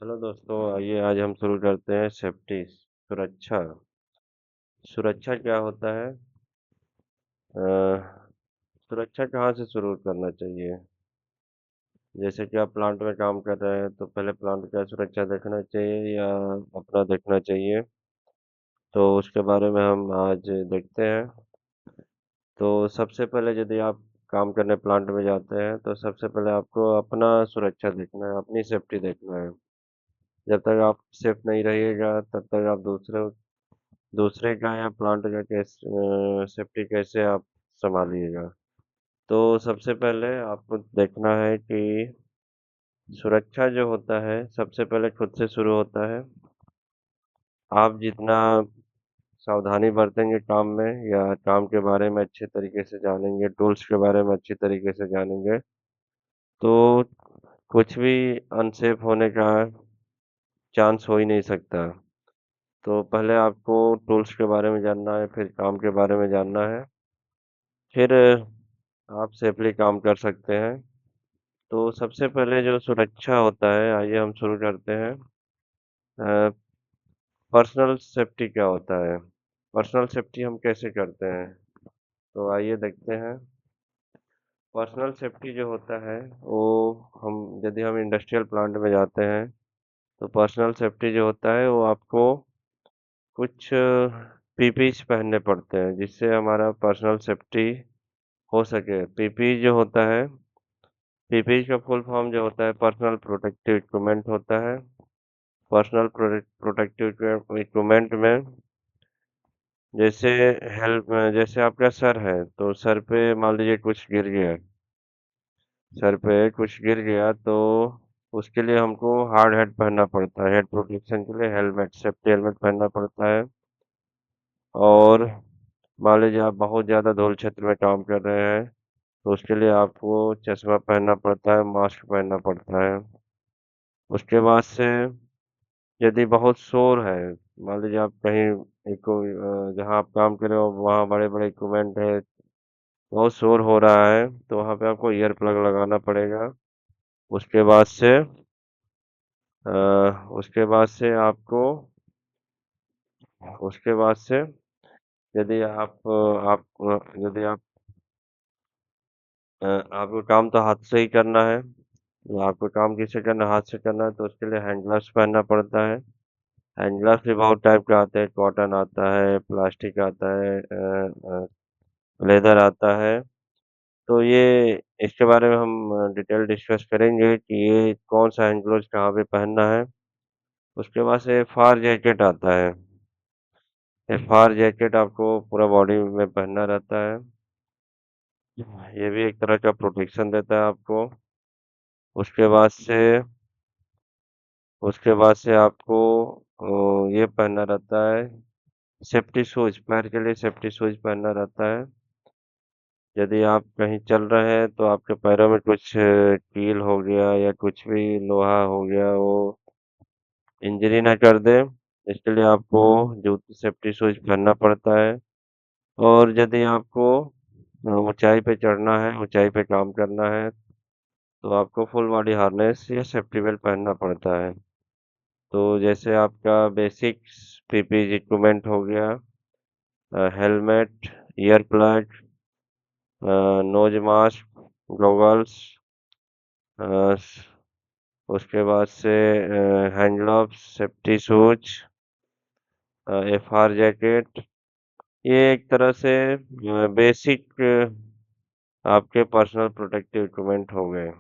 Hello दोस्तों, आइए आज हम शुरू करते हैं सेफ्टी सुरक्षा। सुरक्षा क्या होता है? सुरक्षा कहाँ से शुरू करना चाहिए? जैसे कि आप प्लांट में काम कर रहे हैं तो पहले प्लांट का सुरक्षा देखना चाहिए या अपना देखना चाहिए, तो उसके बारे में हम आज देखते हैं। तो सबसे पहले यदि आप काम करने प्लांट में जाते हैं तो सबसे पहले आपको अपना सुरक्षा देखना है, अपनी सेफ्टी देखना है। जब तक आप सेफ नहीं रहिएगा तब तक आप दूसरे दूसरे का या प्लांट का कैसे सेफ्टी कैसे आप संभालिएगा। तो सबसे पहले आपको देखना है कि सुरक्षा जो होता है सबसे पहले खुद से शुरू होता है। आप जितना सावधानी बरतेंगे काम में या काम के बारे में अच्छे तरीके से जानेंगे, टूल्स के बारे में अच्छी तरीके से जानेंगे, तो कुछ भी अनसेफ होने का चांस हो ही नहीं सकता। तो पहले आपको टूल्स के बारे में जानना है, फिर काम के बारे में जानना है, फिर आप सेफली काम कर सकते हैं। तो सबसे पहले जो सुरक्षा होता है, आइए हम शुरू करते हैं। पर्सनल सेफ्टी क्या होता है? पर्सनल सेफ्टी हम कैसे करते हैं? तो आइए देखते हैं। पर्सनल सेफ्टी जो होता है वो हम यदि हम इंडस्ट्रियल प्लांट में जाते हैं तो पर्सनल सेफ्टी जो होता है वो आपको कुछ पीपीज पहनने पड़ते हैं जिससे हमारा पर्सनल सेफ्टी हो सके। पीपी जो होता है, पीपी का फुल फॉर्म जो होता है पर्सनल प्रोटेक्टिव इक्विपमेंट होता है। पर्सनल प्रोटेक्टिव इक्विपमेंट में जैसे हेल्प, जैसे आपका सर है तो सर पे मान लीजिए कुछ गिर गया, सर पे कुछ गिर गया तो उसके लिए हमको हार्ड हेड पहनना पड़ता है। हेड प्रोटेक्शन के लिए हेलमेट, सेफ्टी हेलमेट पहनना पड़ता है। और मान लीजिए आप बहुत ज़्यादा धूल क्षेत्र में काम कर रहे हैं तो उसके लिए आपको चश्मा पहनना पड़ता है, मास्क पहनना पड़ता है। उसके बाद से यदि बहुत शोर है, मान लीजिए आप कहीं जहाँ आप काम कर रहे हो वहाँ बड़े बड़े इक्विपमेंट है, बहुत शोर हो रहा है तो वहाँ पे आपको ईयर प्लग लगाना पड़ेगा। उसके बाद से उसके बाद से आपको उसके बाद से यदि यदि आपको काम तो हाथ से ही करना है, तो आपको काम किससे करना है, हाथ से करना है, तो उसके लिए हैंड ग्लव्स पहनना पड़ता है। हैंड ग्लव्स भी बहुत टाइप के आते हैं, कॉटन आता है, प्लास्टिक आता है, लेदर आता है। तो ये इसके बारे में हम डिटेल डिस्कस करेंगे कि ये कौन सा हैंड ग्लव्स कहाँ पे पहनना है। उसके बाद से फार जैकेट आता है। ये फार जैकेट आपको पूरा बॉडी में पहनना रहता है। ये भी एक तरह का प्रोटेक्शन देता है आपको। उसके बाद से आपको ये पहनना रहता है, सेफ्टी शूज, पैर के लिए सेफ्टी शूज पहनना रहता है। यदि आप कहीं चल रहे हैं तो आपके पैरों में कुछ कील हो गया या कुछ भी लोहा हो गया, वो इंजरी ना कर दे, इसके लिए आपको जूते सेफ्टी शूज पहनना पड़ता है। और यदि आपको ऊंचाई पे चढ़ना है, ऊंचाई पे काम करना है, तो आपको फुल बॉडी हार्नेस या सेफ्टी बेल्ट पहनना पड़ता है। तो जैसे आपका बेसिक पीपी इक्विपमेंट हो गया, helmet, ear plug, nose mask, goggles, उसके बाद से hand gloves, safety shoes, FR jacket, ये एक तरह से बेसिक आपके पर्सनल प्रोटेक्टिव इक्विपमेंट हो गए।